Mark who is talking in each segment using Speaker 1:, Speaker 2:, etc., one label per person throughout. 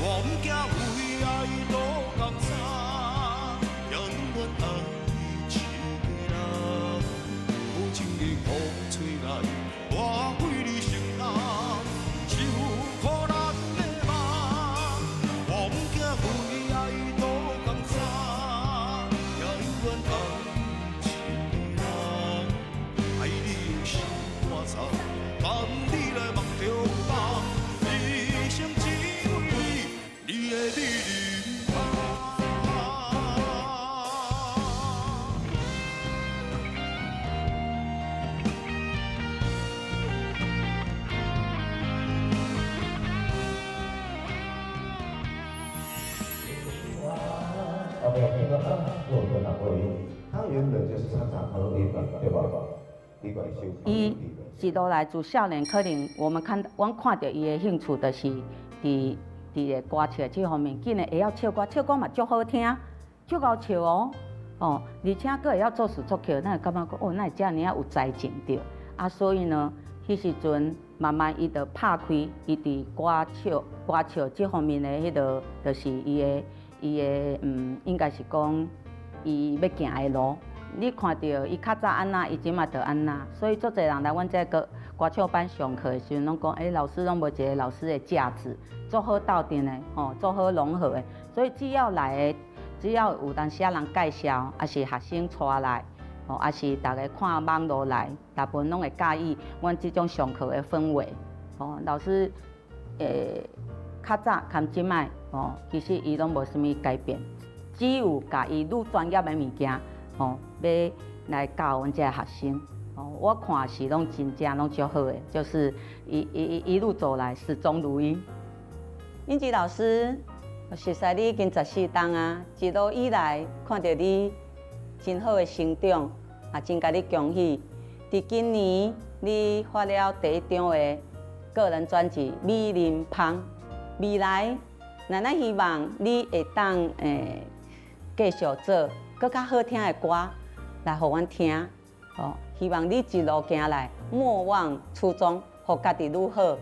Speaker 1: 我不惊为爱落江山，永远爱一个人。无情的风吹来，我为你承担，受苦难的梦。我不惊为爱落江山，永远爱一个人。爱你用心肝肠，含你来目中放，一生只为你，你的美丽梦。
Speaker 2: OK， 这个做个哪位？他原本就是常常喝一本，对吧？一本修。
Speaker 3: 伊是都来自少年，可能阮看到伊的兴趣，就是伫个歌唱这方面，竟然会晓唱歌，唱歌嘛足好听，足够笑哦。哦，而且佫会晓做事做巧，咱会感觉讲哦，那遮尔啊有才情着。啊，所以呢，迄时阵慢慢伊就拍开，伊伫歌唱这方面的迄个，就是伊的应该是讲伊要行的路。你看到伊较早安那，伊即马就安那，所以足侪人来阮这个歌唱班上课的时阵，拢讲，老师拢无一个老师的价值，做好斗阵的，做好融合的。所以只要来的，只要有当时啊人介绍，还是学生带来，还是大家看网络来，大部分拢会介意阮即种上课的氛围。老师较早含即摆，其实伊拢无啥物改变，只有甲伊愈专业的物件。要来教阮这学生，我看是拢真正拢足好的，就是一路走来始终如一。英吉老师，我熟悉你已经14档啊，一路以来看到你真好的成长，也真甲你恭喜。伫今年你发了第1张的个人专辑《美人芳》，未来奶奶希望你会当继续做。更较好听的歌来互阮听，希望你一路行来莫忘初衷，互家己愈好。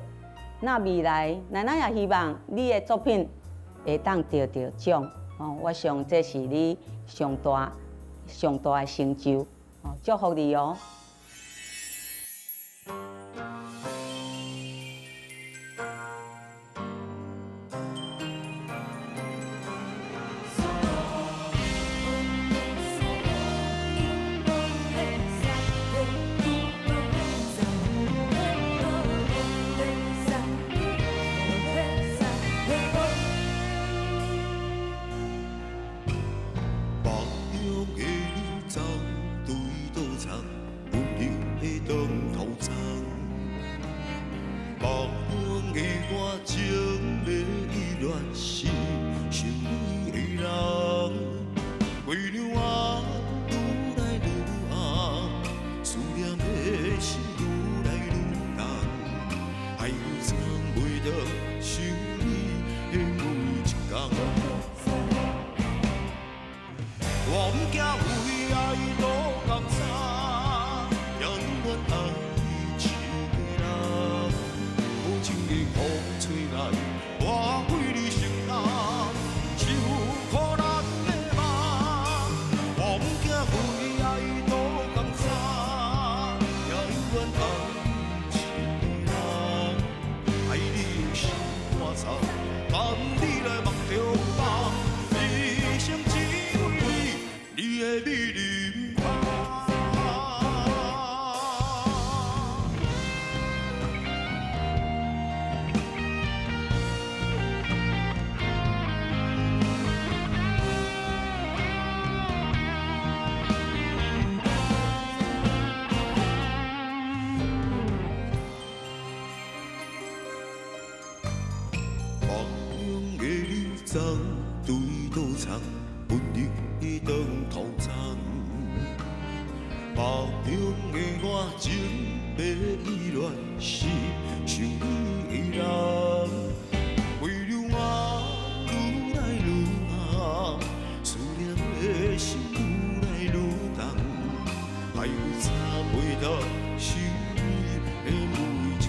Speaker 3: 那未来奶奶也希望你的作品会当得奖，我想这是你上大的成就，祝福你哦。
Speaker 1: 我不惊为爱落江山，永远爱一个人。无情的风吹来，我为你承担，受苦难的梦。我不惊为爱落江山，永远爱一个人。爱你用心肝肠，含你来目中放，一生只为你，你的美丽梦。走对倒藏，温柔的长头长。梦中的我情迷意乱，是想你的人。为了我愈来愈红，思念的心愈来愈重。爱有差袂多，想你的每一天。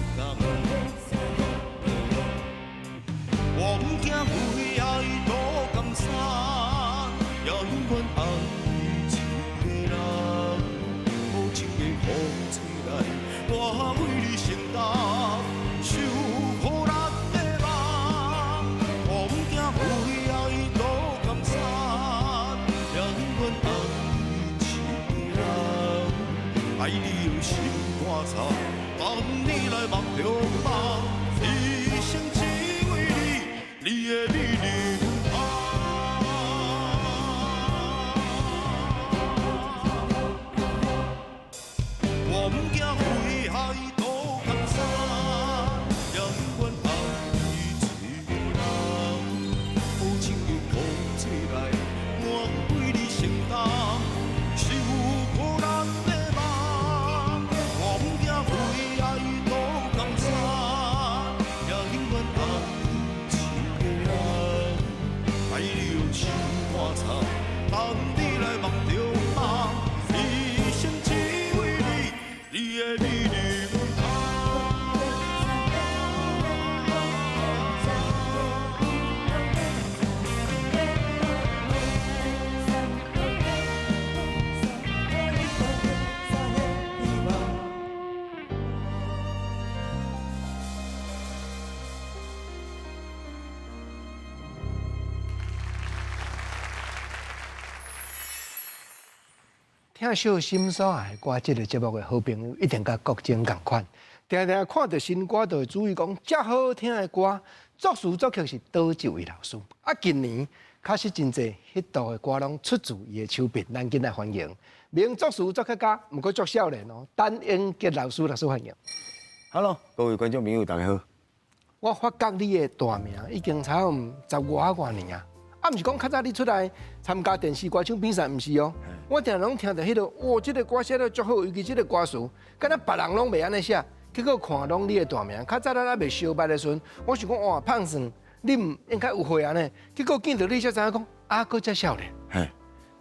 Speaker 1: 我为你承担受苦难的梦，我不惊为爱多甘惨，也愿爱你一个人，爱你有心肝肠，等你来梦中梦，一生只为你，你的美丽。我不惊为爱多甘惨，也愿爱你一个人。无情的风吹来，我为你承担受苦难的梦。我不惊为爱多甘惨，也愿爱你一个人。爱你用心肝肠，等你来梦中梦，一生只为你，你的美丽不
Speaker 4: 听小心所爱歌，这个节目的好朋友一定甲国情共款，常常看到新歌，就会注意讲，遮好听的歌，作词作曲是倒一位老师。啊，今年确实真侪迄度的歌拢出自伊的手笔，咱今来欢迎名作词作曲家，毋过作少年哦，陈英杰老师欢迎。
Speaker 5: Hello，各位观众朋友，大家好。
Speaker 4: 我发觉你的大名已经差不多15外年啊。啊，毋是讲较早你出来参加电视歌唱比赛，毋是哦。我常拢听到迄个，哇，这个歌写得足好，尤其这个歌词，敢若别人拢袂安尼写，结果看拢你的大名。较早咱还袂小捌的时阵，我想讲哇，胖算你毋应该有会安尼。结果见到你才知影讲，啊，搁遮少年。
Speaker 5: 嘿，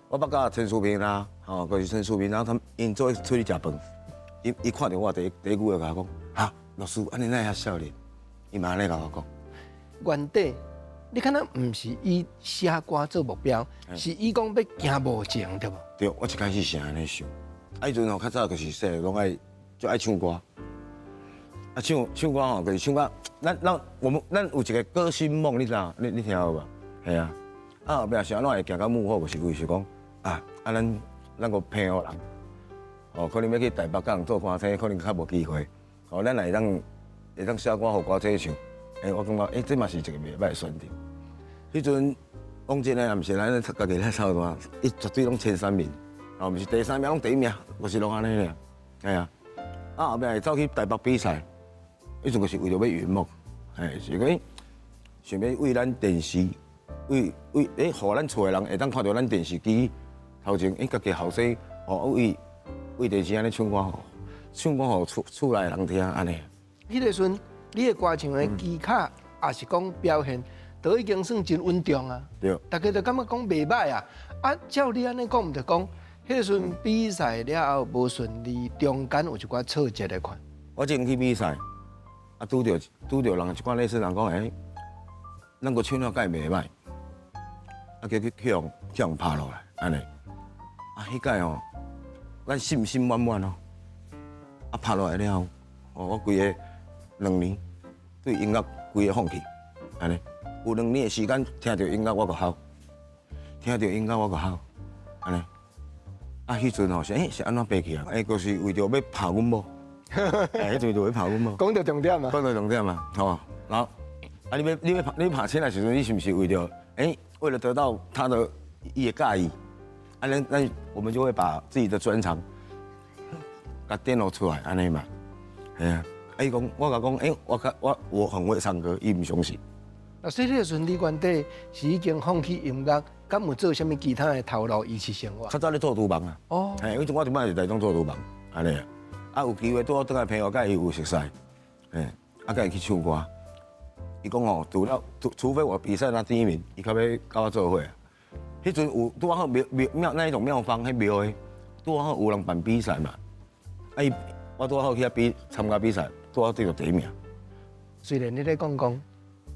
Speaker 5: 我捌甲陈淑萍啦，吼，就是陈淑萍，然后他们因做出去食饭，伊看到我第一句就甲我讲，哈，老师，安尼哪遐少年？伊嘛安尼甲我讲。
Speaker 4: 原底你可能毋是以写歌做目标，是以讲要行无情，对无？
Speaker 5: 对，我一开始是安尼想，啊，迄阵吼较早就是说，拢爱就爱唱歌，啊唱歌吼，就是唱歌，咱有一个歌星梦，你知影？你听有无？系啊，啊后壁想咱会行到幕后，就是为是讲啊，咱个朋友人，哦，可能要去台北港做歌星，可能较无机会，哦，咱会当写歌互歌仔唱。我感觉这嘛是一个袂歹选择。迄阵讲真诶，也毋是咱家己咧操蛋，伊绝对拢前3名，哦，毋是第3名，拢第1名，就是拢安尼咧。系啊，啊后壁会走去台北比赛，迄阵就是为着要圆梦，是因为想要为咱电视，互咱厝诶人会当看到咱电视机头前，家己后生哦为电视安尼唱歌互厝内人听安尼。
Speaker 4: 迄个时阵，你的歌唱的技巧，也是讲表现，都已经算真稳重啊。
Speaker 5: 对。
Speaker 4: 大家就感觉讲袂歹啊。啊，照你安尼讲，毋就讲，迄个时阵比赛了后无顺利，中间有一寡挫折的款。
Speaker 5: 我前去比赛，啊拄着人一款类似人讲，咱个唱了改袂歹，啊叫去向拍落来，安尼。啊，迄届哦，咱信心满满哦，啊拍落来了后，我规个2年对音乐规个放弃，安尼。有2年的时间听到音乐我就好，听到音乐我就好，安尼。啊，迄阵吼是安怎爬起啊？就是为着要拍阮某，迄阵就要拍阮某。
Speaker 4: 讲到重点啊！
Speaker 5: 讲到重点嘛，吼，然后啊，你拍车的时阵，你是不是为着为了得到他的也介意？啊，那我们就会把自己的专长，甲电脑出来，安尼嘛，系啊。伊讲，我甲讲，我很会唱歌，伊唔相信。
Speaker 4: 那所以迄个时阵，你原底是已经放弃音乐，敢有做啥物其他的头路维持生活？
Speaker 5: 较早咧做厨房啊。
Speaker 4: 哦。
Speaker 5: 嘿，因为我顶摆是台中做厨房，安尼啊。啊，有机会拄好倒来朋友，甲伊有熟悉，嘿，啊，甲伊去唱歌。伊讲吼，除非我比赛拿第1名，伊才要甲我做伙。迄阵有拄好庙那一种庙方，迄庙的拄好有人办比赛嘛。啊，我拄好去遐参加比赛，拄好得到第1名。
Speaker 4: 虽然你咧讲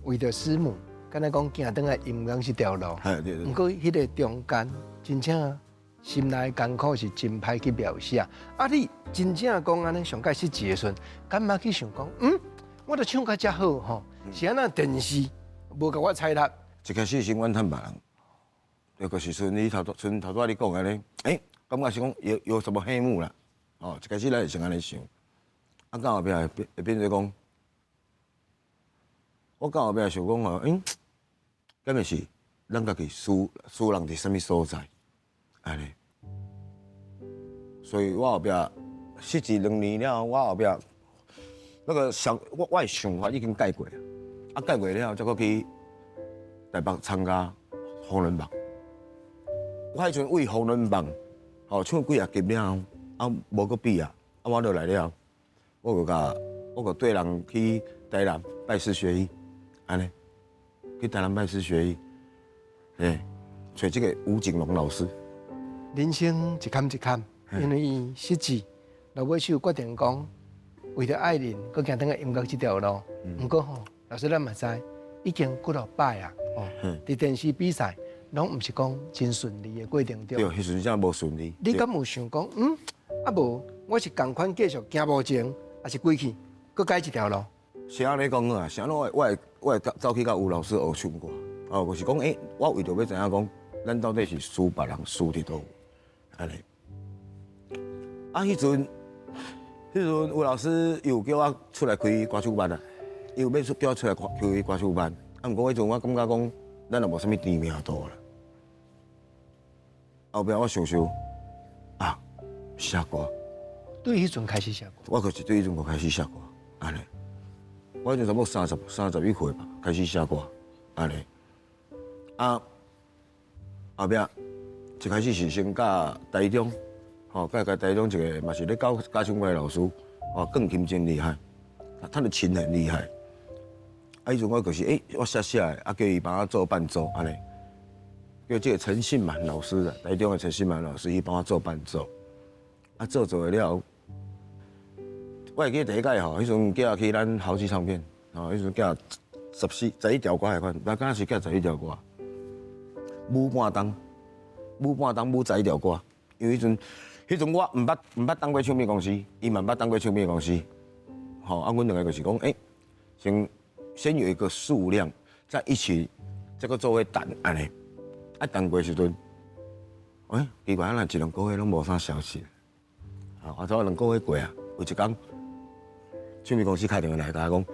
Speaker 4: 为着师母，敢若讲行转来音乐是条路，
Speaker 5: 对。
Speaker 4: 不过迄个中间真正心内艰苦是真歹去描写。啊，你真正讲安尼上届失志的时阵，敢嘛去想讲，我著唱甲遮好吼，是安那电视无甲我采纳。
Speaker 5: 一开始是阮趁别人，就是像你头拄你讲安尼，感觉是讲有什么黑幕啦，哦，一开始咱是先安尼想，啊，到后壁会变做讲，我到后壁想讲吼，敢会是咱家己输人伫啥物所在，安尼，所以我后壁失志2年了，我后壁那个我的想法已经改过啊，改过了才搁去台北参加红人榜。我迄阵为红人榜，唱几啊集了，无搁比啊，我落来了，我个对人去台南拜师学艺，安尼，去台南拜师学艺，找这个吴景龙老师。
Speaker 4: 人生一坎一坎，因为失志，老尾首决定讲，为了爱人，搁行登个音乐这条路。不过吼，老师咱嘛知，已经几落摆啊，伫电视比赛，拢毋是讲真顺利的过程中。
Speaker 5: 对，迄时阵无顺利。
Speaker 4: 你敢有想讲，啊无，我是共款继续行无前，还是归去，搁改一条路？
Speaker 5: 是安尼讲啊，是安怎我会走去甲吴老师学唱歌，就是讲，我为着要知影讲，咱到底是输别人输伫倒位，安尼。啊，迄阵吴老师又叫我出来开歌手班啊，又要叫我出来开歌手班，毋过迄阵我感觉讲，咱也无啥物知名度啦。后壁我想想，写歌。
Speaker 4: 对迄阵开始写歌。
Speaker 5: 我就是对迄阵就开始写歌，安尼。我迄阵差不多31岁吧，开始写歌，安尼。后壁一开始是先教台中，教台中一个嘛是咧教家唱歌的老师，更琴真厉害，他的琴很厉害。迄阵我就是我写的，叫伊帮我做伴奏，安尼。叫这个陈信满老师的，台中的陈信满老师，伊帮我做伴奏。做了后，我会记第一届迄阵叫去咱豪记唱片，迄阵叫11条歌迄款，我敢是叫11条歌，舞半冬，舞11条歌，因为迄阵我毋捌当过唱片公司，伊嘛毋捌当过唱片公司，阮两个就是讲，先有一个数量，再一起再个做伙等安尼，等过时阵，奇怪，咱一两个月拢无啥消息。后头2个月过啊，有一天，唱片公司打电话来甲我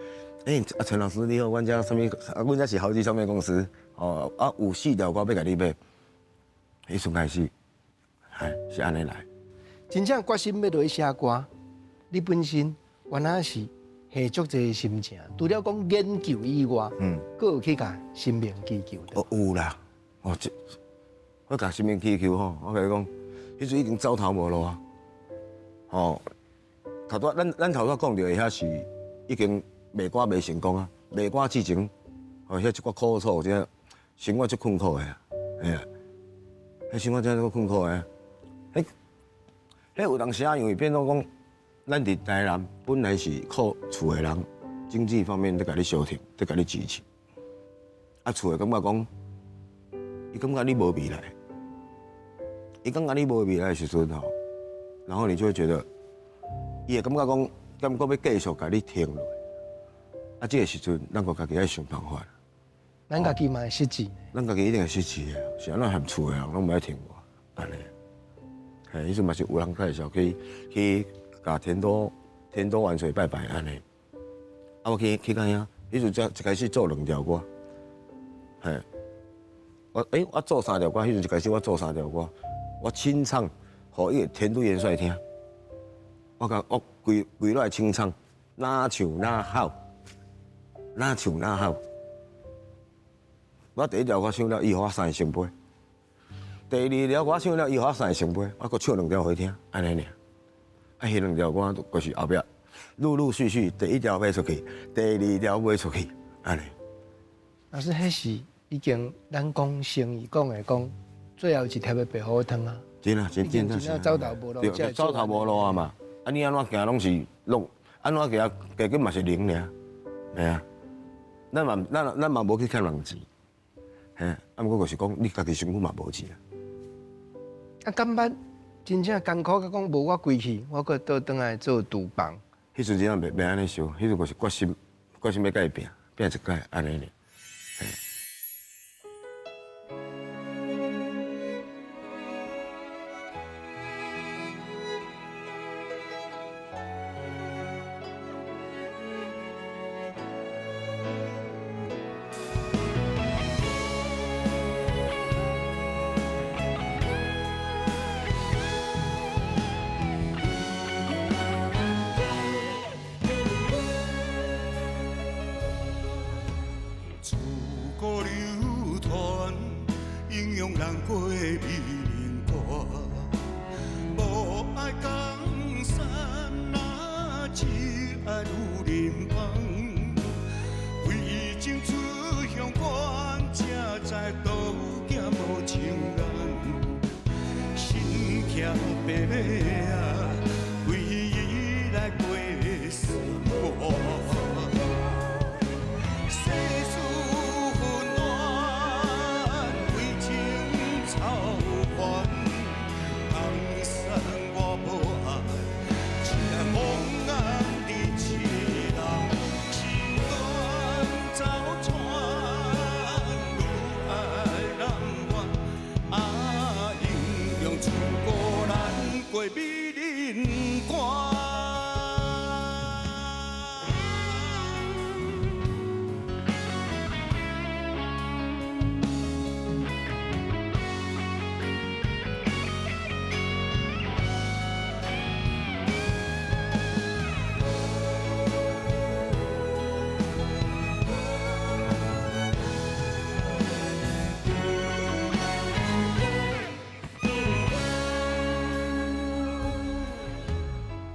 Speaker 5: 讲，陈老师你好，阮遮阮遮是豪记唱片公司，有4条歌要甲你买，迄阵开始，是安尼来。
Speaker 4: 真正决心要落去写歌，你本身原来是下足侪心情，除了讲研究以外，佫有去甲生命祈求的。
Speaker 5: 有啦，我甲生命祈求我甲你讲，迄阵已经走投无路啊。咱头拄讲到的遐是已经卖歌卖成功啊，卖歌之前，遐一寡苦楚，真生活足困苦的啊，迄生活真足困苦的。迄有当时因为变做讲，咱伫台南本来是靠厝的人，经济方面在甲你消停，在甲你支持。厝的感觉讲，伊感觉你无未来，伊感觉你无未来的时阵然后你就会觉得，伊会感觉讲，感觉要继续甲你停落。这个时阵，咱个家己爱想办法。
Speaker 4: 咱家己嘛会失志，
Speaker 5: 咱家己一定会失志的，是安怎含厝的人拢唔爱停我，安尼。迄阵嘛是有人介绍去甲天多万岁拜拜安尼。我去甲遐，迄阵才一开始做2条歌，我做3条歌，迄阵一开始我做3条歌，我清唱。互伊个田都元帅听，我规落来清唱，哪唱哪好，哪唱哪好。我第1条歌唱了，伊互我3个圣杯；第2条歌唱了，伊互我3个圣杯。我搁唱2条互伊听，安尼尔。迄2条歌就是后壁陆陆续续，第1条卖出去，第2条卖出去，安尼。
Speaker 4: 老师，迄是已经咱讲生意讲的讲，最后一贴的白虎汤啊。
Speaker 5: 真
Speaker 4: 走投无路，
Speaker 5: 对，走投无路啊嘛！你安怎行拢是安怎行，结果嘛是0尔，系啊。咱嘛无去欠人钱，毋过就是讲你家己身躯嘛无钱啊。
Speaker 4: 啊，感觉真正艰苦，甲讲无我归去，我搁倒转来做厨房。
Speaker 5: 迄阵真袂安尼想，迄阵就是决心要改变，变一改安尼咧。
Speaker 1: 自古流传，英勇难过美人歌。无爱江山哪，只爱女人芳。为情出乡关，才知道行无情人。心骑白马啊，为伊来过生活。世事纷乱，为情操烦。江山我无爱，只爱梦眼的痴人。心乱走船，愈爱难忘。啊，英勇出国难过美人关。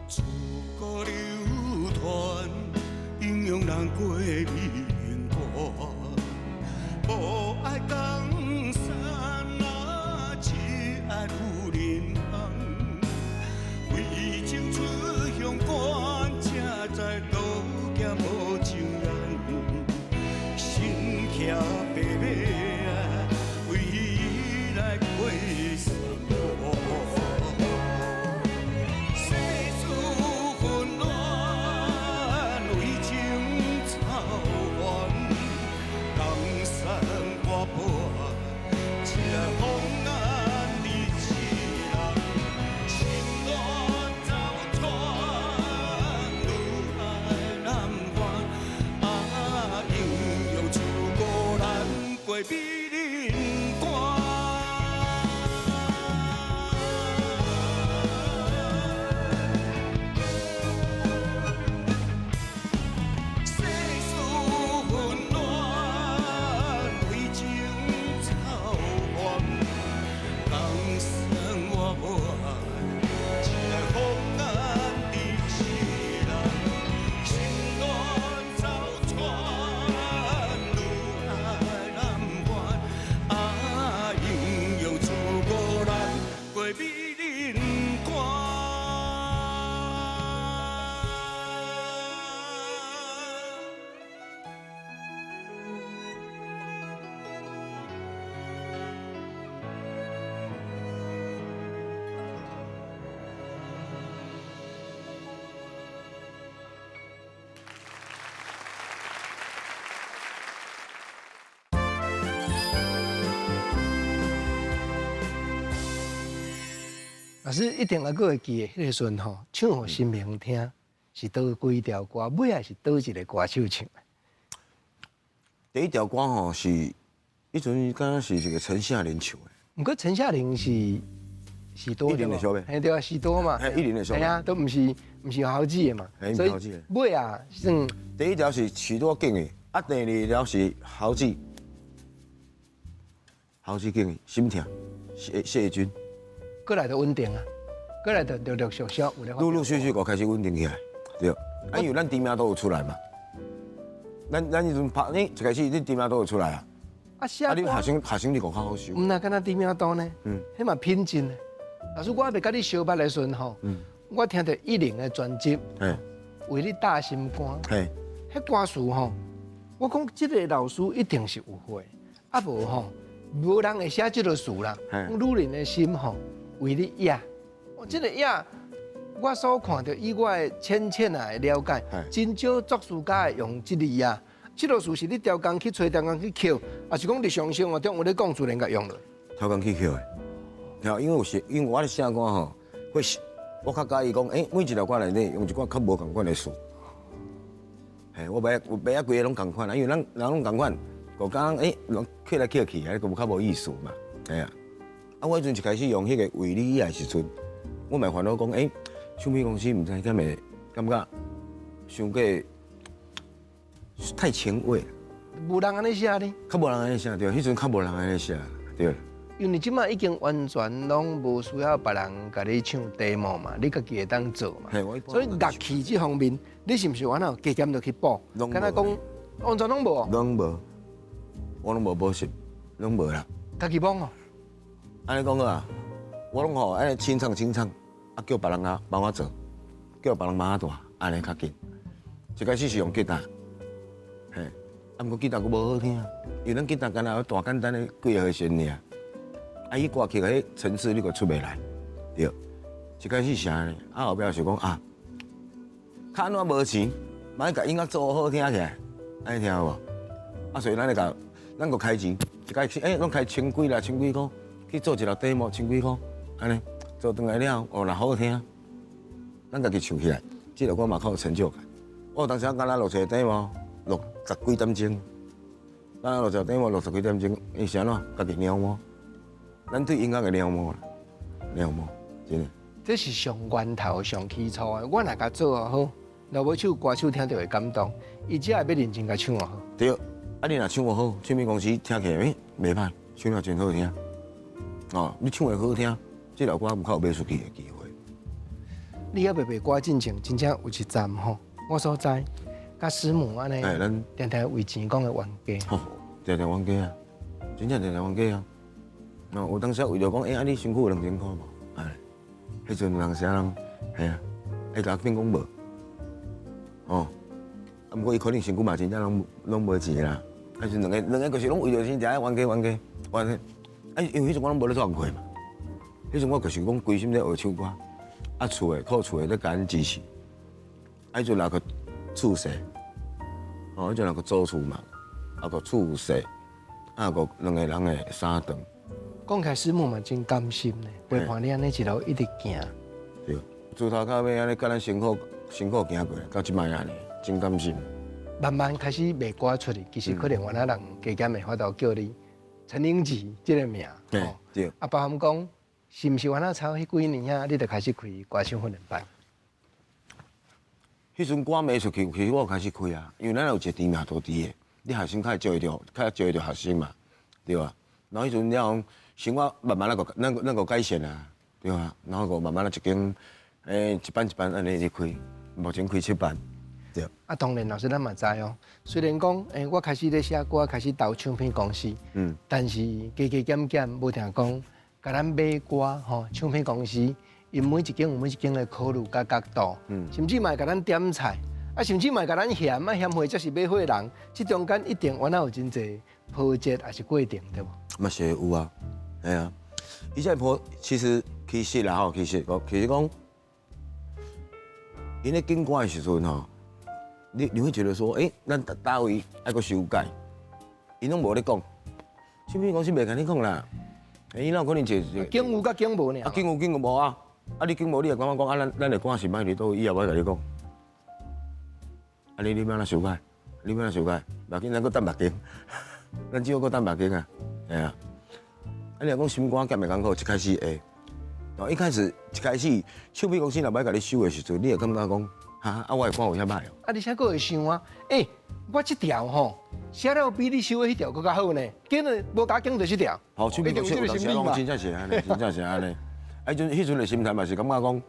Speaker 1: 自古流传，英勇难过美人歌。无爱江山啊，只爱女人芳。为情出乡关，才知道行无情人。心骑白马啊，为伊来过生活。世事纷乱，为情操烦。江山我无爱，只爱红颜的痴人。心乱走船，愈爱难忘。啊，英勇出国难过美人关。世事纷乱，为情操烦。江山我无爱，只爱红颜的痴人。心乱走船，愈爱难忘。啊，英勇出国难过美人关。
Speaker 4: 老师一定还佫会记得迄个时阵吼，唱互新明听是倒几条歌，尾也是倒一个歌手唱的。
Speaker 5: 第一条歌吼是，迄阵敢若是一个陈夏莲唱的。
Speaker 4: 毋过陈夏玲是多
Speaker 5: 一零的小妹
Speaker 4: 嘿对啊，是多嘛，
Speaker 5: 嘿100的小妹
Speaker 4: 系啊，都毋是豪子的嘛，
Speaker 5: 嘿不是豪子的
Speaker 4: 尾啊算
Speaker 5: 第一条是许多敬的，啊，第二条是豪子敬的，心疼，谢君，
Speaker 4: 过来就稳定啊，过来就陆陆续续有咧发展。
Speaker 5: 陆陆续续就开始稳定起来，对。啊，因为咱知名都有出来嘛，咱迄阵拍呢，一开始你知名都有出来啊，
Speaker 4: 啊，写
Speaker 5: 啊，你
Speaker 4: 歌
Speaker 5: 下声你讲较好收，
Speaker 4: 毋那敢若知名度呢，迄嘛品质呢。老师，我还袂甲你相捌的时阵吼，我听到100的专辑，
Speaker 5: 嘿，
Speaker 4: 为你大心肝，
Speaker 5: 嘿，
Speaker 4: 迄歌词吼，我讲即个老师一定是有会，啊无吼，无人会写即个词啦。
Speaker 5: 嘿
Speaker 4: 女人的心吼，为你野。这个野，我所看到以我的浅的了解，真少作词家会用这个野。这落事是你调工去找调工去捡，还是讲日常生活中有咧讲自然甲用了？
Speaker 5: 调工去捡的。然后因为我咧写歌吼，我较介意讲，每一条歌内底用一寡较无共款的词。我袂规个拢共款啊，因为人拢共款，个讲拢刻来刻去，个较无意思嘛。我迄阵一开始用迄个为你野的时阵，我咪烦恼讲，唱片公司毋知敢会感觉伤过太前卫了。
Speaker 4: 无人安尼写呢？
Speaker 5: 较无人安尼写对，迄阵较无人安尼写对。
Speaker 4: 因为你即摆已经完全拢无需要别人甲你唱 demo 嘛，你家己会当做嘛。所以乐器这方面，你是毋是安怎加减着去补？敢若讲完全拢无哦。
Speaker 5: 拢无，我拢无补习，拢无啦。
Speaker 4: 家己帮哦。
Speaker 5: 安尼讲啊，我拢吼安尼清唱，啊叫别人啊帮我做，叫别人帮我弹，安尼较紧。一开始是用吉他，啊，毋过吉他佫无好听，因为咱吉他干那大简单的几个和弦尔，伊歌曲个迄层次你佫出袂来，对。一开始是安尼，后壁是讲较安怎无钱，买甲音乐做好听起来，安尼听有无？所以咱佫开钱，一开始拢开千几箍，去做一条 demo 千几箍，安尼做转来了，若好听，咱家己唱起来，这条歌嘛较有成就感。我当时啊，敢若录一个 demo， 60几点钟，咱录一个 demo 60几点钟，伊是安怎？家己描摹，咱对音乐的描摹啦，描摹，真的。
Speaker 4: 这是上源头、上起初的。我若甲做好，若要唱歌手听到会感动，伊只会要认真甲唱好。
Speaker 5: 对，啊你若唱得好，唱片公司听起来袂歹，唱了真好听。你唱得好听，这条歌有较有卖出去的机会。
Speaker 4: 你要卖歌进前，真正有一站吼，我所知，甲师母安尼，
Speaker 5: 咱
Speaker 4: 常常为钱讲的冤家。
Speaker 5: 常常冤家啊，真正常常冤家啊。有当时为着讲，啊你身躯有2000块无？迄阵人啥人，系啊，甲我变讲无。毋过伊可能身躯嘛真正拢无钱啦。迄阵两个就是拢为着钱，冤家。因为迄阵我拢无咧做工课嘛，迄阵我就是讲规心咧学唱歌，厝的靠厝的咧甲咱支持。迄阵若个厝势，迄阵若个租厝嘛，个厝势，个两个人的三顿。
Speaker 4: 讲起来，师母嘛真甘心呢，陪伴你安尼一路一直行。
Speaker 5: 对，自头到尾安尼，甲咱辛苦行过来，到即摆安尼，真甘心。
Speaker 4: 慢慢开始卖歌出去，其实可能原来人加减的法度叫你陈英吉这个名。
Speaker 5: 对。
Speaker 4: 包含讲，是毋是原来超迄几年啊，你就开始开歌唱训练班？
Speaker 5: 迄阵歌卖出去，其实我开始开啊，因为咱有一个知名度伫的，你学生较招会着学生嘛，对吧？然后迄阵了。生活慢慢咱个改善啊，对啊，然后个慢慢一间，一班安尼咧开，目前开7班，对。
Speaker 4: 当然老师咱嘛知哦，虽然讲我开始咧写歌，开始投唱片公司，但是加减无听讲，甲咱买歌吼，唱片公司因每一间有每一间的考虑甲角度，甚至嘛甲咱点菜，甚至嘛甲咱嫌货才是买货人，这中间一定原来有真侪波折还是过程，对无？
Speaker 5: 嘛是有啊。系啊，伊这坡其实啦吼，其实讲，因咧经歌的时阵吼，你会觉得说，咱大位爱个修改，因拢无咧讲，唱片公司袂甲你讲啦，伊哪有可能就
Speaker 4: 经有甲经无呢？
Speaker 5: 经有无啊？你经无你也感觉讲咱的歌是歹伫倒，伊也无甲你讲，你要哪修改？你要哪修改？目镜咱搁等目镜，咱只好搁等目镜啊，系啊。你若讲新歌减袂艰苦，一开始会，然后一开始唱片公司若要甲你收的时阵，你会感觉讲，我的歌有遐歹哦。
Speaker 4: 而且佫会想啊，我这条吼写了比你收的迄条佫较好呢，竟然无甲经着这条。
Speaker 5: 好，唱片公司有当时讲真正是安尼，真正是安尼。迄阵的心态嘛是感觉讲，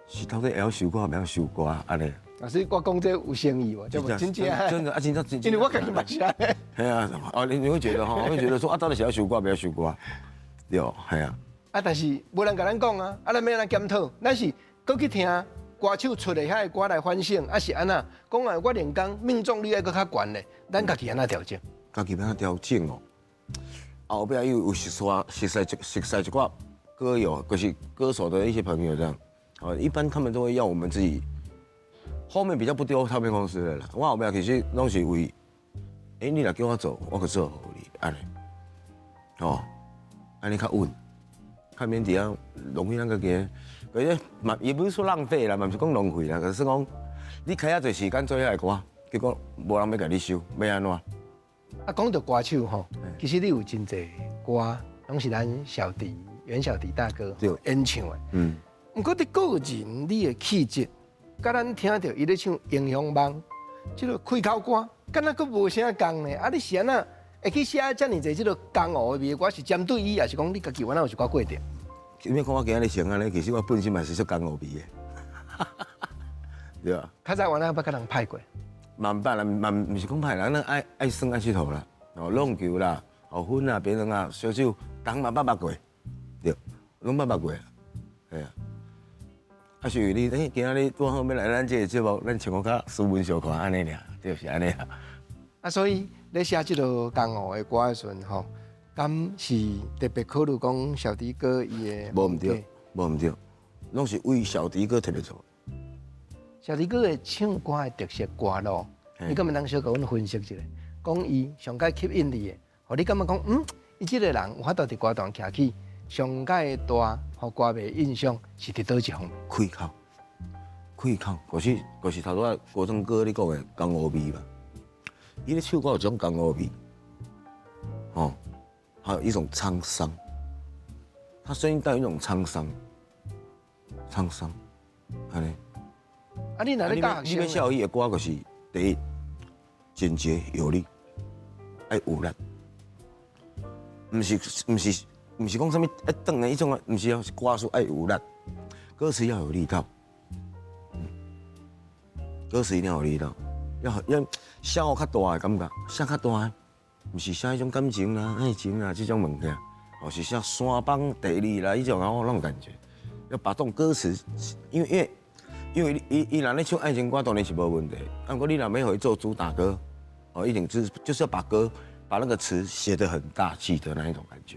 Speaker 5: 是到底会晓收歌，袂晓收歌安尼。
Speaker 4: 老师，我讲这有诚意无？真的，
Speaker 5: 真的真的，
Speaker 4: 因为我家己嘛是安尼。
Speaker 5: 系啊，你会觉得吼，会觉得说到底是要收歌，不要收歌，对，系啊。
Speaker 4: 但是无人甲咱讲啊，咱要安怎检讨？咱是搁去听歌手出的遐个歌来反省，是安那？讲啊，我连讲命中率要搁较悬咧，咱家己安那调整？
Speaker 5: 家己安怎调整哦？后边有熟悉一挂歌友，就是歌手的一些朋友这样。一般他们都会要我们自己，后面比较不丢唱片公司的啦。我后边其实拢是为，你若叫我做，我去做互你，安尼，安尼较稳，较免伫遐浪费那个钱。可是嘛，也不是说浪费啦，嘛不是讲浪费啦，可是讲你开遐侪时间做遐个歌，结果无人要甲你收，要安怎？
Speaker 4: 讲到歌手吼，其实你有真侪歌，拢是咱袁小弟大哥演唱的。不过你个人你的气质，甲咱听到伊咧唱《英雄梦》，即个开口歌，敢若佫无啥共呢？啊，你是安那会去写遮尔侪即个江湖的味？我是针对伊，还是讲你家己原来有一寡过程？
Speaker 5: 你要讲我今日穿安尼，其实我本身嘛是做江湖味的，对吧？
Speaker 4: 较早原来捌甲人拍过，
Speaker 5: 慢捌啦，嘛毋是讲歹人，咱爱耍爱佚佗啦，弄球啦，薰啊，槟榔啊，烧酒，当嘛捌过，对，拢捌过啦，系啊。啊，是你今仔日拄好要来咱这个节目，咱穿个较斯文小可安尼尔，就是安尼啊。啊，
Speaker 4: 所以咧写即个江湖的歌的时阵吼，敢是特别考虑讲小弟哥伊的？
Speaker 5: 无毋对，无毋对，拢是为小弟哥特别做。
Speaker 4: 小弟哥的唱歌的特色歌路，你敢毋当小甲阮分析一下？讲伊上界吸引你的，互你感觉讲，伊即个人有法度伫歌坛徛起，上界大，互歌迷印象是伫倒一方面？
Speaker 5: 开口，就是头拄仔郭正哥你讲的江湖味嘛。伊咧唱歌有种江湖味，还有一种沧桑，他声音带有一种沧桑，安尼。
Speaker 4: 啊，你若咧教
Speaker 5: 你要写伊的歌，就是第一，简洁有力，爱有力，毋是讲啥物一等的迄种啊，毋是哦，是歌词爱有力，歌词要有力道，歌词一定要有力道，要写我较大的感觉，写较大的，毋是写迄种感情啦、爱情啦这种物件，是写山崩地裂啦，迄种那种感觉，要把这种歌词，因为伊若咧唱爱情歌当然是无问题，不过你若要互伊做主打歌，一定就是要把那个词写得很大气的那一种感觉。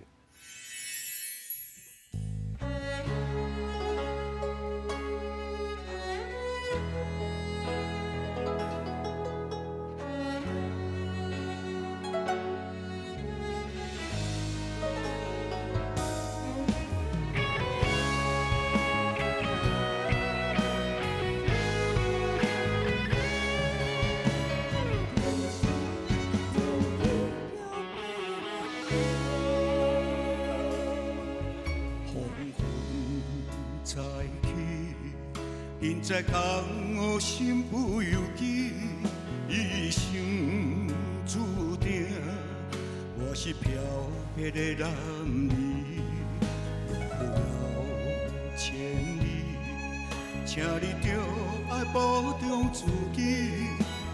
Speaker 1: 现在江湖身不由己，一生注定。我是漂泊的男儿，路遥千里，请你着爱保重自己，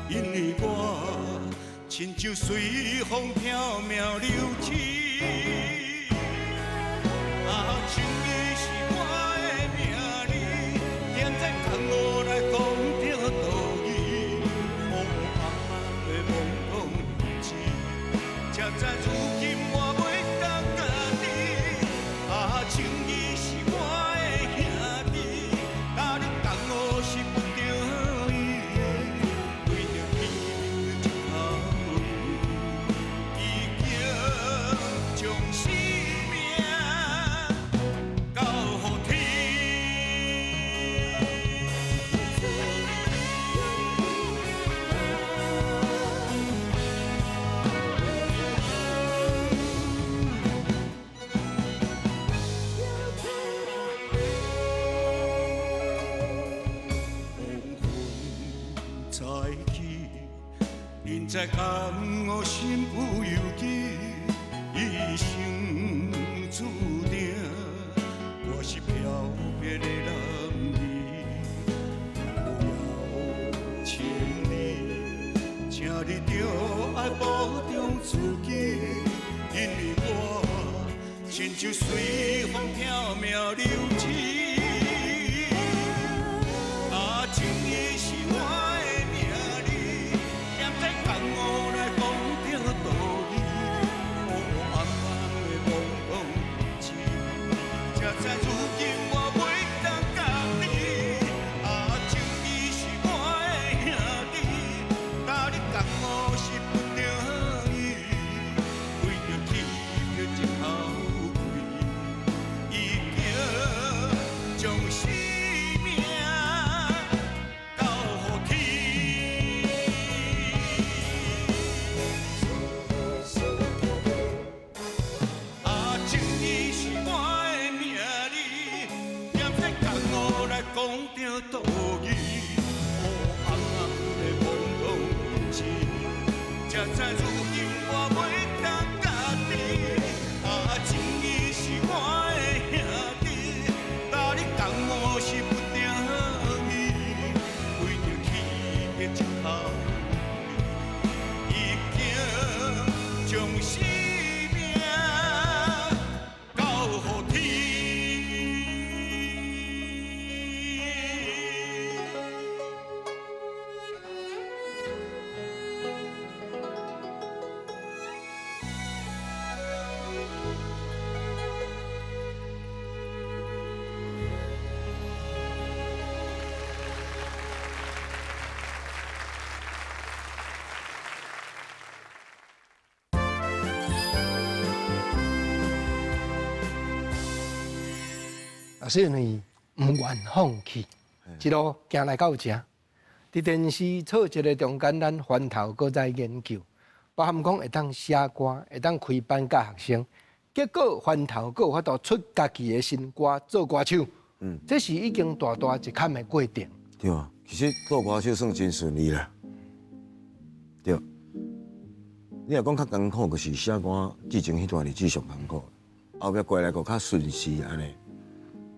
Speaker 1: 因为我亲像随风飘渺流去。情义是我的名字，踮在江湖内讲着道义，茫茫的懵懂日子，才知如今我袂当家己。情义是我的兄弟，踏入江湖是不着伊，为着伊一口气，已经将生命。人在江湖身不由己，一生注定。我是漂泊的男儿，路遥千里，请你着爱保重自己，因为我亲像随风飘渺流去。情义是我的名字，踮在江湖内讲着道义，茫茫着道义，黑红红的懵懂时，才知如今我袂当家己。啊，情义是我的兄弟，搭你共我是不定义，为着起的一口气，已经将生命交予天。
Speaker 4: 啊，所以呢，唔愿放弃，一路行来到这。伫电视做一个中间，咱翻头搁再研究，包含讲会当写歌，会当开班教学生，结果翻头搁有法度出家己的新歌，做歌手。这是已经大大一坎的过程。
Speaker 5: 对啊，其实做歌手算真顺利啦。对，你若讲较艰苦，就是写歌之前迄段日子上艰苦，后壁过来个较顺势安尼。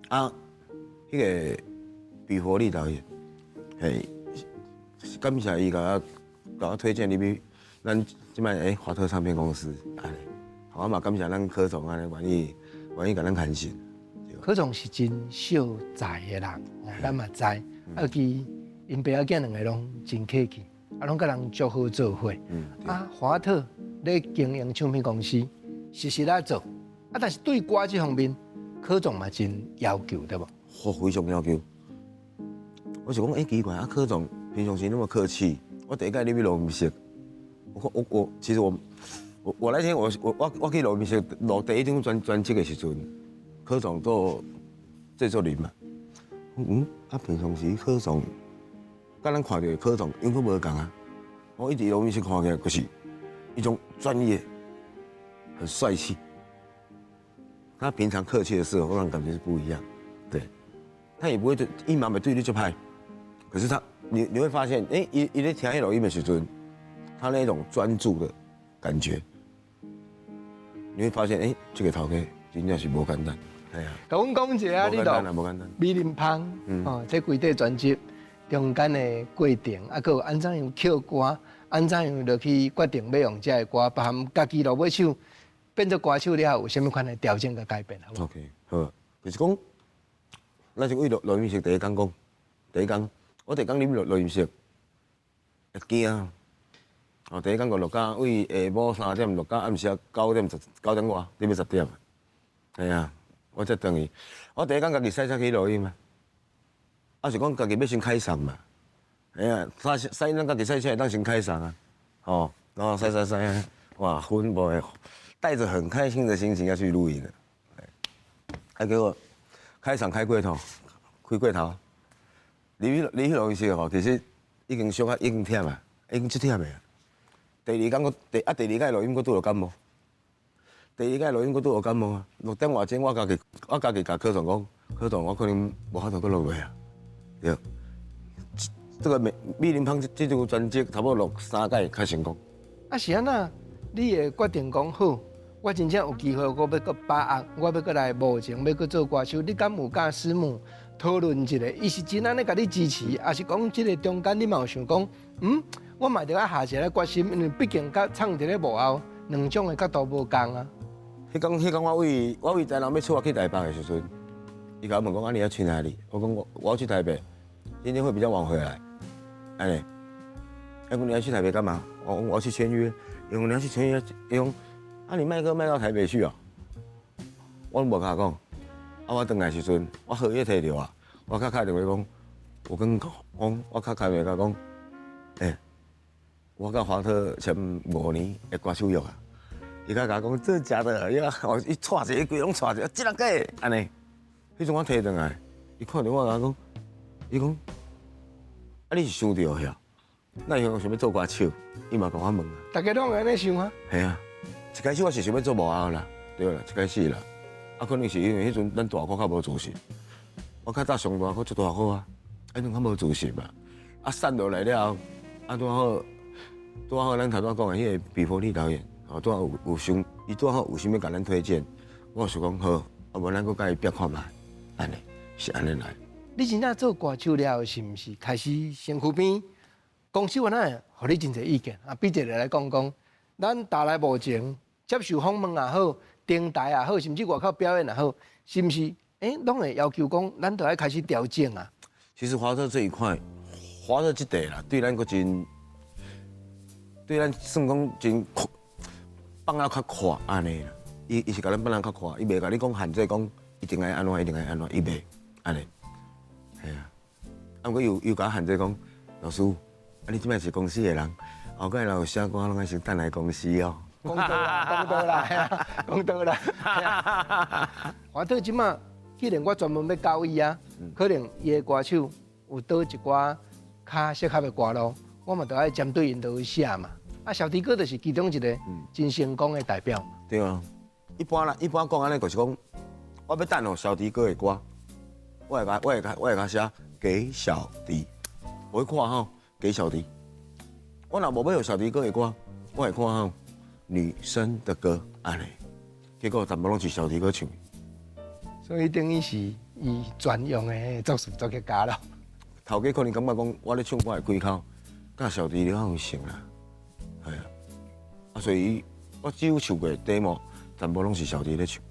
Speaker 5: 啊，迄个比佛利导演，嘿，感谢伊甲我推荐你去咱即摆华特唱片公司安尼，我嘛感谢咱柯总安尼愿意甲咱牵线。
Speaker 4: 柯总是真少才的人，咱嘛知。啊，因爸仔囝两个拢真客气，啊，拢甲人足好做伙。啊，华特咧经营唱片公司，实实在做。啊，但是对歌这方面，柯总嘛真要求，对无？
Speaker 5: 我非常要求。我是讲，奇怪啊，柯总平常时那么客气，我第一届你去录音室，其实我那天我去录音室录第一张专辑的时阵，柯总做制作人嘛。啊，平常时柯总，甲咱看到的柯总永远无共啊。我一直录音室看起来就是一种专业，很帅气。他平常客气的时候，让人感觉是不一样。对，他也不会一马对你就拍，可是你会发现，一在听迄录音的时阵，他那种专注的感觉，你会发现，这个头家真正是无简单。哎呀，
Speaker 4: 甲阮讲一下啊，你都
Speaker 5: 无简单。
Speaker 4: 美林芳，这几块专辑中间的过程，啊，佮有安怎样唱歌，安怎样落去决定要用这个歌，包含家己落尾唱，变做歌手了后，有啥物款的调整佮改变，好无
Speaker 5: ？OK， 好，就是讲，咱就为录音室第一天讲，我第一天入录音室，会惊啊！第一天我录到为下晡3点录到暗时9点外，你要10点。系啊，我才等于，我第一天家己洗去录音嘛，是讲家己要先开嗓嘛。哎呀，洗咱家己洗车当先开嗓啊，然后洗啊，哇，魂不会，带着很开心的心情要去录音的，还给我开嗓开过头，你去录音室吼，其实已经小可已经忝啊，已经出忝的啊。第二天第二届录音我拄着感冒，啊，6点外钟我家己甲柯总讲，柯总我可能无法度搁录落啊，对。这个美林芳这张专辑差不多录3届较成功。
Speaker 4: 啊是安那，你会决定讲好，我真正有机会，我要搁把握，我要搁来无情，要搁做歌手。你敢有甲师母讨论一下？伊是真安尼甲你支持，还是讲这个中间你嘛有想讲，我嘛得要下一个决心，因为毕竟甲唱伫咧幕后，两种的角度无共啊。
Speaker 5: 迄讲我为台南要出发去台北的时阵，伊甲我问讲，你要去哪里？我讲我要去台北，今天会比较晚回来。安尼，讲你要去台北干嘛？我要去签约。伊讲你要去签约，伊讲你卖歌卖到台北去啊？我无甲讲。我回来时阵，我合约摕到啊，我敲电话讲，我跟讲，我敲电话讲，我甲华特签5年的歌手约啊。伊甲讲，真的假的？伊带一个规拢带一个，真个假的？安尼，迄阵我摕转来，伊看到我讲，伊讲。你是想到遐？咱想要做歌手，伊嘛甲我问啊。
Speaker 4: 大家拢安尼想啊？
Speaker 5: 系啊，一开始我是想要做幕后啦，对啦，一开始啦。可能是因为迄阵咱大哥较无自信，我较早上大哥做大哥啊，种较无自信嘛。啊，散落来了后，啊，拄好咱头拄讲的迄个比佛利导演，吼，拄好有想，伊拄好有想要甲咱推荐，我想讲好，啊，无咱搁甲伊煏看觅，安尼是安尼来。
Speaker 4: 你真正做歌手了后，是毋是开始身躯边公司原来互你真侪意见啊？比一个来讲讲，咱大来无情，接受访问也好，登台也好，甚至外口表演也好，是毋是？拢会要求讲，咱都要开始调整啊。
Speaker 5: 其实华特这一块，华特这块啦，对咱个真，对咱算讲真放啊较宽安尼啦。伊是甲咱放啊较宽，伊袂甲你讲限制讲一定爱安怎，一定爱安怎，伊袂安尼。系啊，啊，过又甲限制讲，老师，啊你即摆是公司的人，后摆若有啥歌，拢爱先等来公司哦。
Speaker 4: 讲倒啦，讲倒啦。华特即马，既然我专门要教伊啊，可能伊的歌手有倒一寡较适合的歌路，我嘛都爱针对因都去写嘛。啊，小迪哥就是其中一个真成功的代表。
Speaker 5: 对啊，一般讲安尼就是讲，我要等候小迪哥的歌，我会甲写给小迪，我会看吼给小迪。我若无要小迪哥的歌，我会看吼女生的歌安尼，结果全部拢是小迪哥唱。
Speaker 4: 所以等于是伊专用的作词作曲家咯。
Speaker 5: 头家可能感觉讲，我咧唱歌会开口，甲小弟了有成啦，系啊，啊所以我只有唱过 demo， 全部拢是小弟咧唱。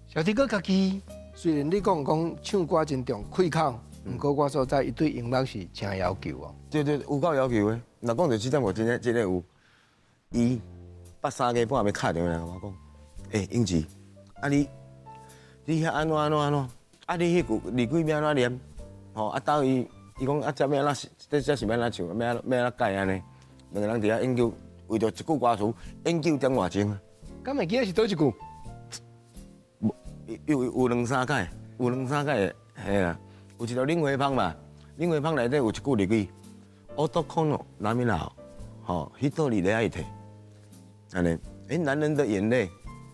Speaker 4: 小弟哥家己虽然你讲唱歌真重开口，不过我所在伊对音乐是真要求哦。
Speaker 5: 对，有够要求的。若讲到这点，我真个有，伊8、3个半暝敲电话来甲我讲，英子，啊你遐安怎，啊你迄句字句要安怎念？吼啊到伊讲啊，这要安怎？这是要安怎唱？要安怎改安尼？两个人伫遐研究，为着一句歌词研究点偌钟啊！
Speaker 4: 敢会记得是倒一句？
Speaker 5: 有两三改，嘿啦。有一条冷花芳嘛，冷花芳内底有一句日语，我都看了南米老，吼，迄道理来一提，安尼，男人的眼泪，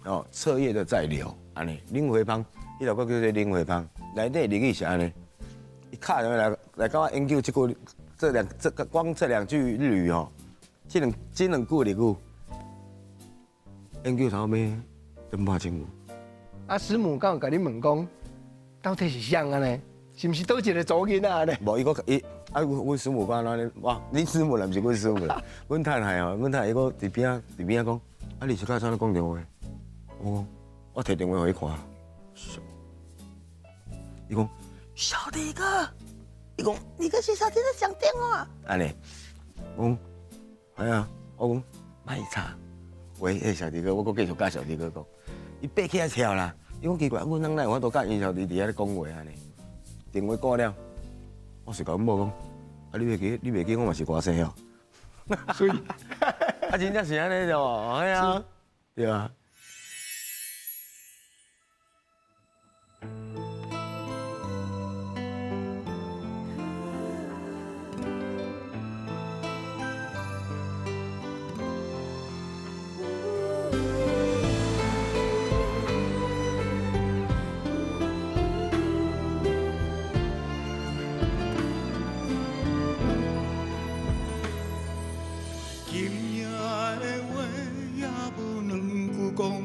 Speaker 5: 哦，彻夜的在流，安尼，冷花芳，迄条歌叫做冷花芳，内底日语是安尼，一敲电话来跟我研究光这两句日语哦，这两句日语，研究到尾等半钟。
Speaker 4: 啊，师母敢有甲你问讲，到底是啥啊呢？是毋是倒一个祖囡仔呢？
Speaker 5: 无，阮师母讲安尼，哇，恁师母啦，毋是阮师母啦。阮太太哦，阮太太伊个伫边仔讲，啊，你是甲啥咧讲电话？我摕电话互伊看。伊讲小弟哥，伊讲你跟是小弟哥讲电话。安尼，我讲哎呀，我讲卖差。喂，小弟哥，我继续甲小弟哥讲，伊爬起来跳啦。伊讲奇怪，阮人哪有法度甲因小弟伫遐咧讲话安尼？电话挂了，我是甲阮某讲，啊你袂记我嘛是歌星哦，
Speaker 4: 所以
Speaker 5: 啊真正是安尼哦，哎呀，对啊。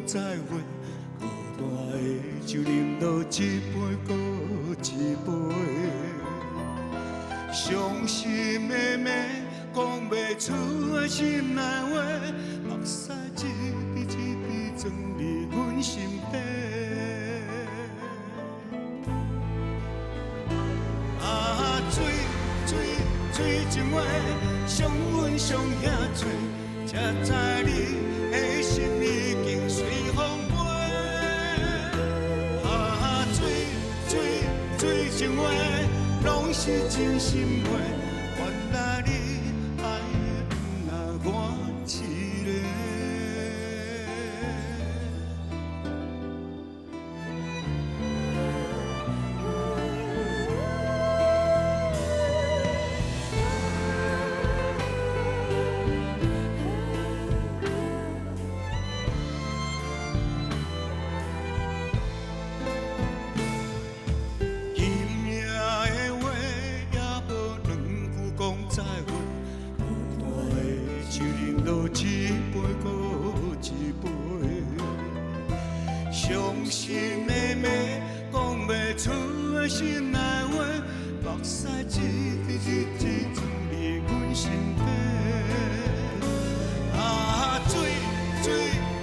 Speaker 1: 再会，孤单的酒饮落一杯搁一杯，伤心的骂讲袂出我心内话，目屎一滴一滴装入阮心底。啊，水情话，伤阮伤遐多，才知你的心已经随风飞。啊，水情话，拢是真心话，原来你爱的不若我一个。西一伫阮身边。啊，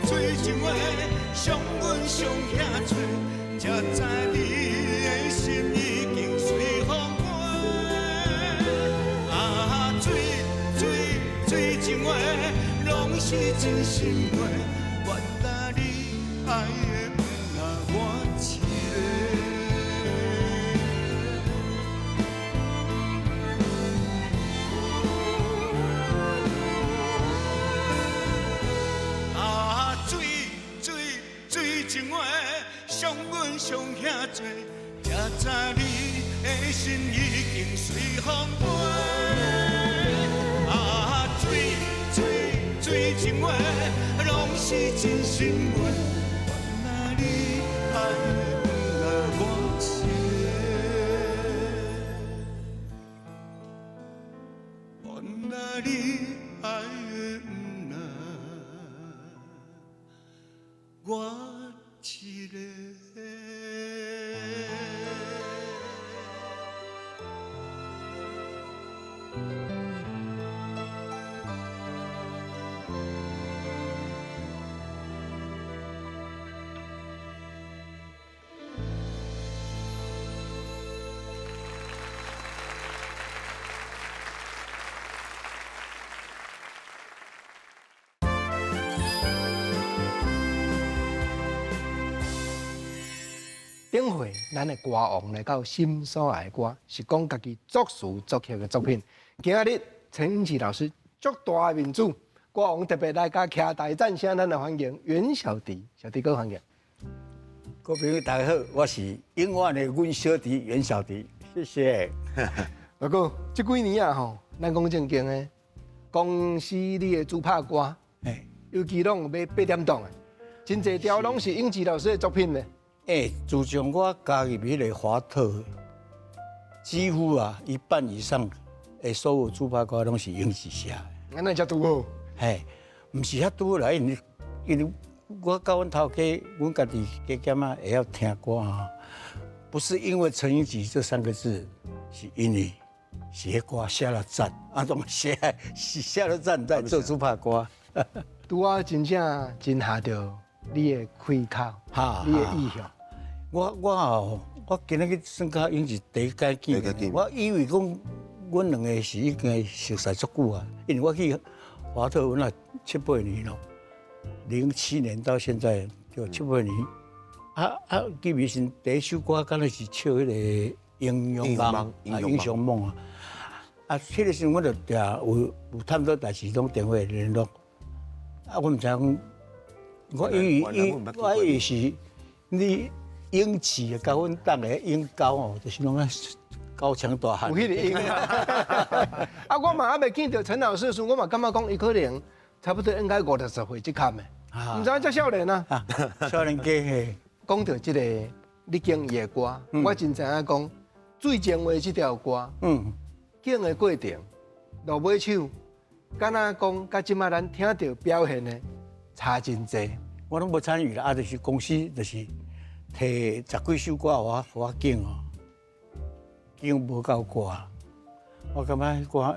Speaker 1: 水情话，伤阮伤遐多，才知你的心已经随风飞。啊，水情话，拢是真心话，原来你爱的不是我一个。水情话，伤阮伤遐多，才知你的心已经随风飞。啊，水情话，拢是真心话，原来你爱的不是我一个，原来你爱的不是我一个。
Speaker 4: 顶回咱的歌王来到心所爱的歌，是讲家己作词作曲的作品。今日陈英奇老师足大的面子，歌王特别来甲徛台赞声，咱来欢迎袁小弟，小弟哥欢迎。
Speaker 6: 各位朋友大家好，我是永远的阮小弟袁小弟，谢谢。
Speaker 4: 老哥，这几年啊吼，咱讲正经的，公司你的主拍歌，尤其拢有买8点档的，真侪条拢是英奇老师的作品呢。
Speaker 6: 自从我加入迄个华特，几乎啊一半以上的所有主拍歌拢是英吉写的。
Speaker 4: 安尼才拄好。
Speaker 6: 毋是遐拄来，因为我甲阮头家，阮家己加减啊会晓听歌啊，不是因为陈英吉这3个字，是因为写歌写了赞，种写了赞在做主拍歌。
Speaker 4: 拄啊，真正真下着你的开口，你的意向。
Speaker 6: 我今日去算到英是第一届见，我以为讲阮两个是已经熟识足久啊，因为我去华特阮也7、8年咯，07年到现在就7、8年。记袂是第一首歌，敢若是唱迄个《英雄梦》啊。迄个时阵我就有差不多代志拢电话联络，我毋知影，我以为是你。英气甲阮当个英高哦，就是拢啊高腔大汉。
Speaker 4: 有迄个英啊！我嘛还未见到陈老师的时，我嘛感觉讲伊可能差不多应该50岁即坎的，唔知影遮少年啊。
Speaker 6: 少年家嘿。
Speaker 4: 讲到即个你经伊的歌，我真知影讲最前卫即条歌，经的过程，落尾手，敢若讲甲即摆咱听到表现的差真济。
Speaker 6: 我拢无参与啦，就是公司就是。摕10几首歌我拣哦，拣无够歌，我感觉迄歌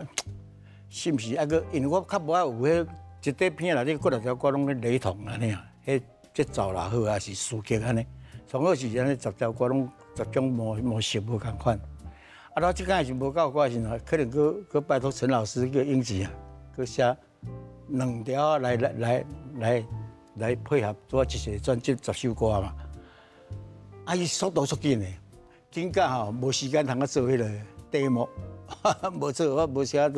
Speaker 6: 是毋是啊个？因为我较无爱有迄一块片内底几6条歌拢咧雷同安尼啊，迄节奏啦好啊是词曲安尼，上好是安尼10条歌拢10种模式无共款。啊，到即间是无够歌时阵，可能佮拜托陈老师叫英吉啊，佮写2条来配合做一个专辑10首歌嘛。伊速度足紧诶，紧甲吼无时间通做迄个 demo， 无做我无写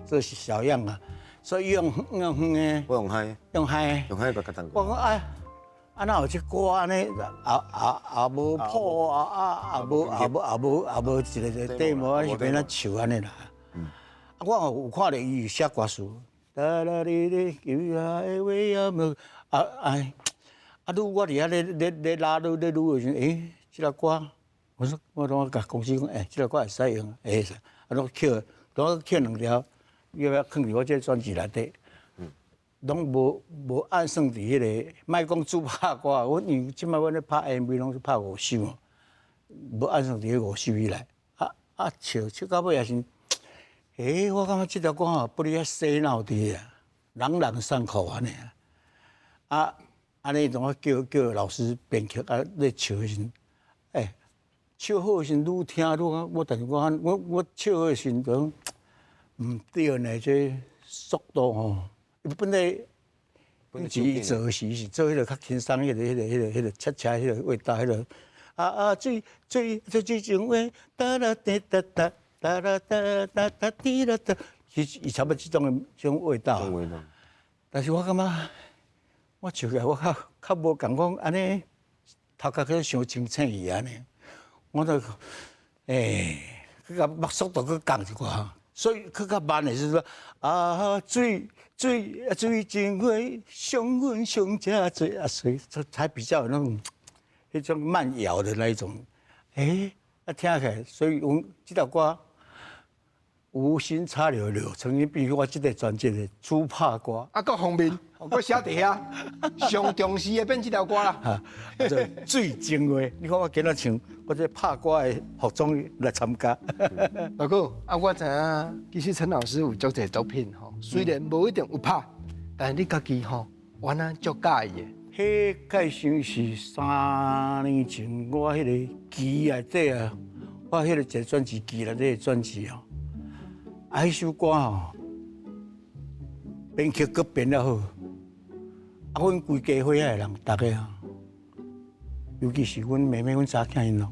Speaker 6: 做小样啊，所以用诶，
Speaker 5: 我用嗨，
Speaker 6: 用嗨
Speaker 5: 把它当。
Speaker 6: 我讲哪有这歌安尼，也无谱也无一个 demo 是变咱唱安尼啦。我有看到伊写歌词，哒啦哩哩，有呀的way呀么愈我伫遐咧拉愈咧时，即个歌，我拢甲公司讲，即个歌会使用，会使，拢捡2条，要放伫我这专辑内底，拢无按算伫迄个，莫讲主拍歌，因为即摆我咧拍 MV 拢是拍5首，无按算伫迄5首以内，笑到尾也是，我感觉这条歌吼不离啊洗脑的啊，朗朗上口安尼啊，安尼种我叫老师编曲啊，咧笑的时候，唱好的时候愈听愈我但是我唱好的时候，唔对呢，这速度吼，本来。伊做时是做迄个较轻松，迄个恰恰迄个味道，迄个最情话，哒啦哒哒哒哒啦哒哒哒滴啦哒，伊差不多这种味道。但是我感觉，我唱起来我较无共讲安尼，头壳去伤清醒伊安尼，我都去甲把速度去降一寡，所以去较慢的是说水情话，相阮相遮多啊，所以才比较有那种那种慢摇的那一种，听起来，所以我这条歌无心插柳柳，曾经比我这个专辑的主打歌。
Speaker 4: 啊，搁方面，我写伫遐，上重视的变这条歌啦。
Speaker 6: 水情话，你看我今仔唱，我这拍歌的服装来参加。
Speaker 4: 老哥，我知影，其实陈老师有足侪作品吼，虽然无一定有拍，但是你家己吼，原来足介意的。
Speaker 6: 迄介像是3年前，我迄个记内底啊，我迄个一个专辑记内底的专辑哦，迄首歌哦，编曲阁编了好，阮规家伙仔的人，大家啊，尤其是阮妹妹、阮查囝因哦，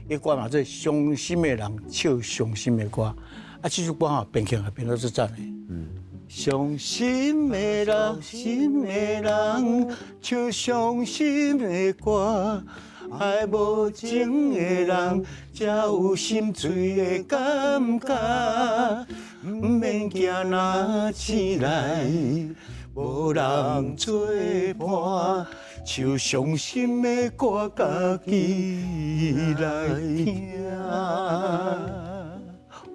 Speaker 6: 迄歌嘛做伤心的人唱伤心的歌，这首歌哦编曲也编到最赞的。伤心的人，心的人，唱伤心的歌。爱无情的人，才有心碎的感觉。不免惊若醒来，无人作伴。唱伤心的歌，家己来听。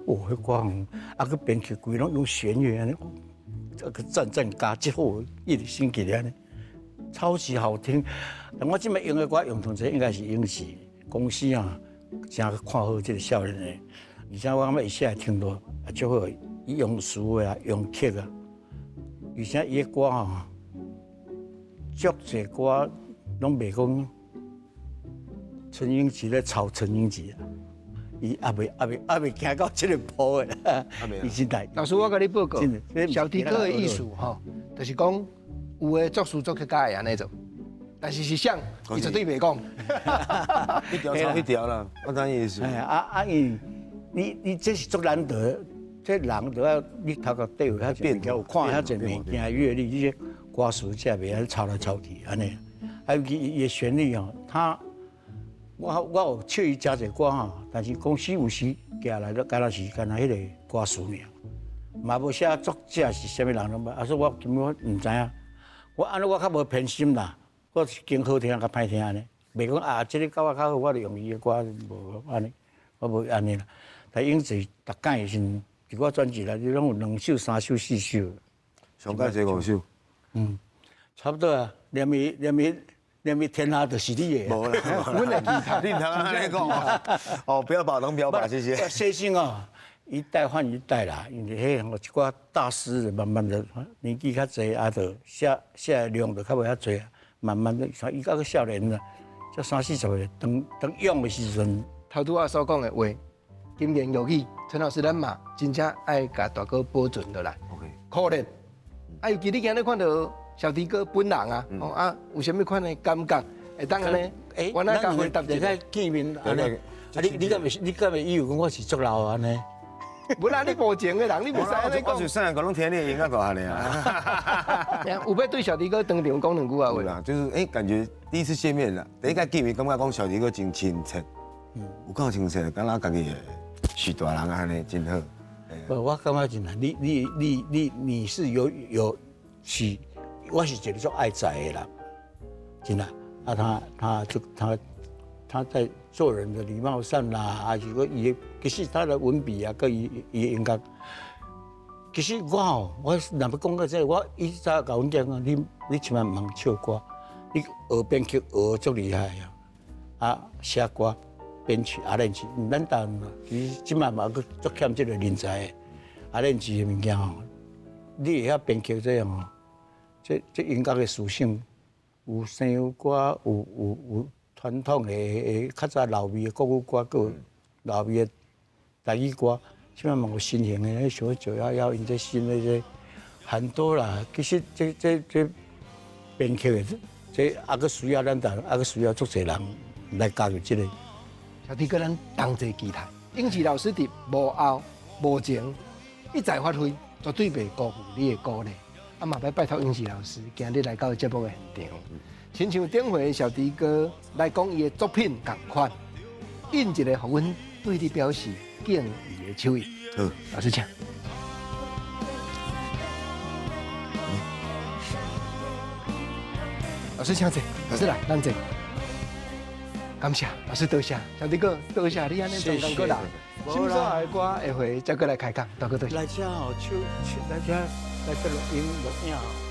Speaker 6: 迄歌个编曲规拢用弦乐安尼。这个战加之后，一直升起来呢，超级好听。但我即摆用的歌用同这应该是英式公司啊，真看好这个少年的。而且我感觉伊写听落也足好，伊用词啊，用曲啊，而且伊的歌吼，足侪歌拢袂讲陈英吉咧抄陈英吉啊。伊也未行到这个步的，伊真大。
Speaker 4: 老师，我甲你报告，小迪哥的艺术吼，就是讲有的作词作曲家会安尼做，但是像伊绝对袂讲。
Speaker 5: 一条抄一条啦，我知意思。
Speaker 6: 你这是足难得，这人都要你头壳底有遐变调，有看遐侪物件乐理，这些歌词才袂安抄来抄去安尼。还有伊的旋律哦，我有唱伊真侪歌吼，但是公司有时寄来都敢若迄个歌词尔，嘛无写作者是啥物人拢无，所以我根本唔知影。我安尼我较无偏心啦，我是经好听较歹听安尼，袂讲这个甲我较好，我就用伊的歌无安尼，我无安尼啦。但因是逐届是伫我专辑内底拢有2首、3首、4首。
Speaker 5: 上届这5首。
Speaker 6: 差不多啊，连咪天下就是你的。
Speaker 5: 无啦，
Speaker 4: 阮的吉他，
Speaker 5: 你通安尼讲哦，不要把人表白，谢谢。
Speaker 6: 写信哦，一代换一代啦，因为迄一寡大师慢慢的年纪较济，啊，就写的量就较无遐济啊，慢慢的，伊到个少年啦，才30、40岁，当勇的时阵，
Speaker 4: 头拄我所讲的话，金言玉语，陈老师咱嘛真正爱甲大哥保存落来。
Speaker 5: OK。
Speaker 4: 可怜，尤其你今日看到小迪哥本人啊，有啥物款的感觉？会当安尼，我那甲回答一下。
Speaker 6: 见面安尼，你敢会以为讲我是足老安尼？
Speaker 4: 不然你无情的人，你袂使安尼讲。
Speaker 5: 我就虽然讲拢听你的音乐歌安尼啊。
Speaker 4: 有要对小迪哥当场讲2句啊话
Speaker 5: 啦，就是感觉第一次见面啦，第一个见面感觉讲小迪哥真亲切，有够亲切，敢若家己的许大人安尼真好。
Speaker 6: 我感觉真啊，你是有是。我是一个做爱仔的人，真的啊，他在做人的礼貌上啦，还是讲伊其实他的文笔啊，跟伊音乐，其实我若要讲到这，我以前甲阮讲啊，你千万唔通唱歌，你学编曲学足厉害啊，写歌编曲阿练曲，咱台湾其实即摆嘛佫足欠即个人才的阿练曲的物件吼，你会晓编曲这样吼，这音乐的属性有西洋歌，有传统的较早老味的国语歌，佮有老味的台语歌，即摆嘛有新型的，想911因这新的这很多啦。其实这编曲的这还佫需要咱台湾，还佫需要足侪人来加入这个。
Speaker 4: 小弟个咱同齐期待，英志老师伫无后无前一再发挥，绝对袂辜负你的鼓励。啊嘛，要拜托英志老师今日来到节目的现场，亲像顶回小弟哥来讲伊的作品同款，印一个互阮对你表示敬意的手艺。
Speaker 5: 好，
Speaker 4: 老师请。老师请坐，老师来，咱坐。感谢老师，多谢小弟哥，多谢你安尼专工过来。什么时候的歌会回再过来开讲，多谢多谢。
Speaker 6: 来这吼，来这录音录影。